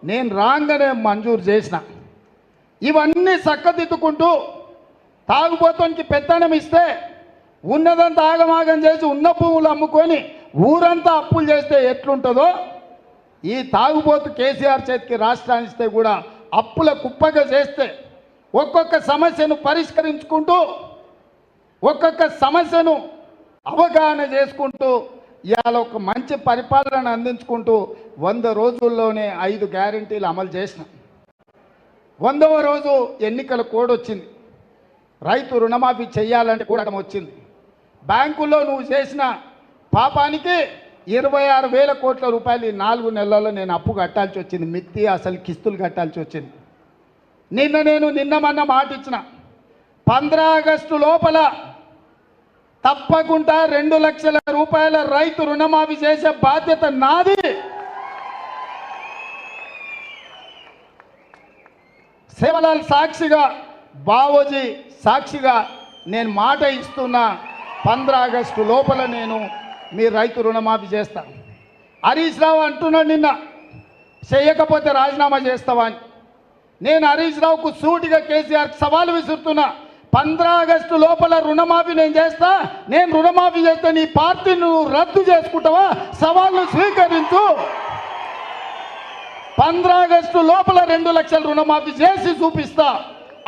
నేను రాగానే మంజూరు చేసిన. ఇవన్నీ చక్కదిద్దుకుంటూ తాగుబోతానికి పెత్తనం ఇస్తే ఉన్నదంతా ఆగమాగం చేసి ఉన్న భూములు అమ్ముకొని ఊరంతా అప్పులు చేస్తే ఎట్లుంటుందో ఈ తాగుబోతు కేసీఆర్ చేతికి రాష్ట్రాన్ని ఇస్తే కూడా అప్పుల కుప్పగా చేస్తే ఒక్కొక్క సమస్యను పరిష్కరించుకుంటూ ఒక్కొక్క సమస్యను అవగాహన చేసుకుంటూ ఇవాళ ఒక మంచి పరిపాలన అందించుకుంటూ 100 రోజుల్లోనే 5 గ్యారెంటీలు అమలు చేసిన. 100వ రోజు ఎన్నికల కోడ్ వచ్చింది. రైతు రుణమాఫీ చేయాలంటే కూడా వచ్చింది. బ్యాంకుల్లో నువ్వు చేసిన పాపానికి 26,000 కోట్ల రూపాయలు ఈ 4 నెలల్లో నేను అప్పు కట్టాల్సి వచ్చింది. మిత్తి అసలు కిస్తులు కట్టాల్సి వచ్చింది. నిన్న మొన్న మాట ఇచ్చిన 15 ఆగస్టు లోపల తప్పకుండా 2 లక్షల రూపాయల రైతు రుణమాఫీ చేసే బాధ్యత నాది. సేవలాల్ సాక్షిగా బావోజీ సాక్షిగా నేను మాట ఇస్తున్నా 15 ఆగస్టు లోపల నేను మీ రైతు రుణమాఫీ చేస్తాను. హరీష్ రావు అంటున్నాడు నిన్న చేయకపోతే రాజీనామా చేస్తావా అని. నేను హరీష్ రావుకు సూటిగా కేసీఆర్కి సవాలు విసురుతున్నా. 15 ఆగస్టు లోపల రుణమాఫీ నేను చేస్తా. నేను రుణమాఫీ చేస్తే నీ పార్టీని నువ్వు రద్దు చేసుకుంటావా? సవాళ్ళు స్వీకరించు. 15 ఆగస్టు లోపల 2 లక్షల రుణమాఫీ చేసి చూపిస్తా.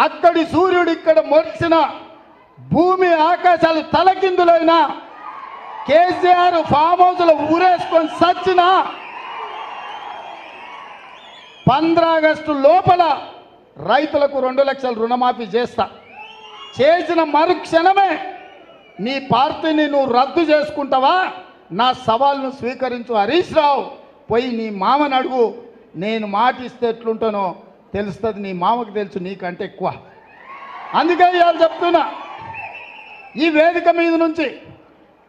అక్కడి సూర్యుడు ఇక్కడ మొరిసిన భూమి ఆకాశాలు తలకిందులైనా కేసీఆర్ ఫామ్ హౌస్లో ఊరేసుకొని సచ్చినా 15 ఆగస్టు లోపల రైతులకు 2 లక్షల రుణమాఫీ చేస్తా. చేసిన మరుక్షణమే నీ పార్టీని నువ్వు రద్దు చేసుకుంటావా? నా సవాల్ను స్వీకరించు హరీష్ రావు. పోయి నీ మామని అడుగు. నేను మాట ఇస్తే ఎట్లుంటానో తెలుస్తుంది. నీ మామకు తెలుసు నీకంటే ఎక్కువ. అందుకే ఇవాళ చెప్తున్నా, ఈ వేదిక మీద నుంచి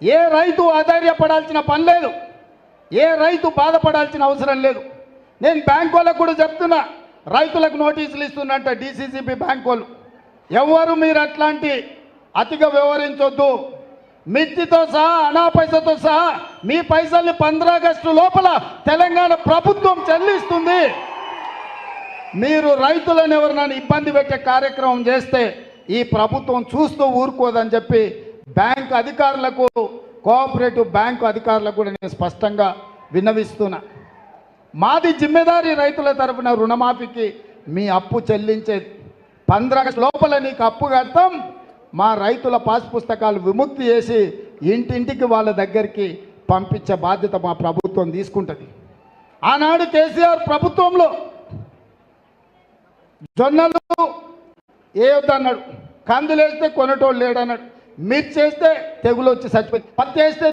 ఏ రైతు ఆధైర్యపడాల్సిన పని లేదు, ఏ రైతు బాధపడాల్సిన అవసరం లేదు. నేను బ్యాంక్ వాళ్ళకు కూడా చెప్తున్నా, రైతులకు నోటీసులు ఇస్తున్నట్ట డిసిసిబి బ్యాంక్ వాళ్ళు. ఎవరు మీరు అట్లాంటి అతిగా వ్యవహరించొద్దు. మిత్తితో సహా అనా పైసతో సహా మీ పైసల్ని 15 ఆగస్టు లోపల తెలంగాణ ప్రభుత్వం చెల్లిస్తుంది. మీరు రైతులను ఎవరినైనా ఇబ్బంది పెట్టే కార్యక్రమం చేస్తే ఈ ప్రభుత్వం చూస్తూ ఊరుకోదని చెప్పి బ్యాంక్ అధికారులకు, కోఆపరేటివ్ బ్యాంకు అధికారులకు కూడా నేను స్పష్టంగా విన్నవిస్తున్నా. మాది జిమ్మెదారీ రైతుల తరఫున రుణమాఫీకి మీ అప్పు చెల్లించేది. 15 ఆగస్టు లోపల నీకు అప్పు కడతాం. మా రైతుల పాస్ పుస్తకాలు విముక్తి చేసి ఇంటింటికి వాళ్ళ దగ్గరికి పంపించే బాధ్యత మా ప్రభుత్వం తీసుకుంటుంది. ఆనాడు కేసీఆర్ ప్రభుత్వంలో జొన్నలు వేయొద్దన్నాడు, కందులు వేస్తే కొనేటోళ్ళు లేడన్నాడు, మిర్చి వేస్తే తెగులు వచ్చి చచ్చిపోయింది, పత్తి వేస్తే